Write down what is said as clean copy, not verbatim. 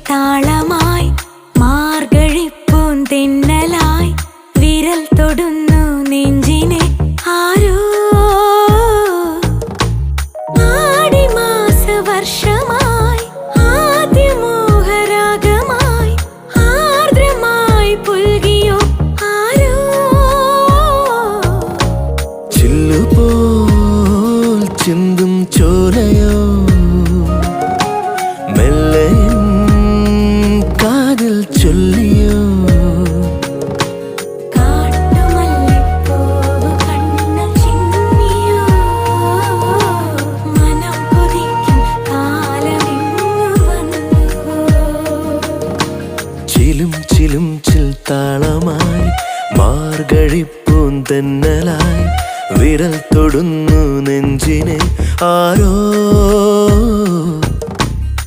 താളമായി മാർഗഴിപ്പൂന്തെന്നലായി വിരൽ തൊടുന്നു നെഞ്ചിനെ ആരോ ആടിമാസ വർഷമായി ആദ്യമോഹരാഗമായി ആർദ്രമായി പുൽകിയോ ആരോ ചില്ലുപോൽ ചിന്തും ചോലയോ മെല്ലെ കാതിൽ ചൊല്ലിയോ കാട്ടുമല്ലിപ്പൂവ് കണ്ണിൽ ചിമ്മിയോ മനം കൊതിക്കും കാലമിങ്ങു വന്നുവോ ചിലും ചിലും ചിൽ താളമായി മാർഗഴിപ്പൂന്തെന്നലായി വിരൽ തൊടുന്നു നെഞ്ചിനെ ആരോ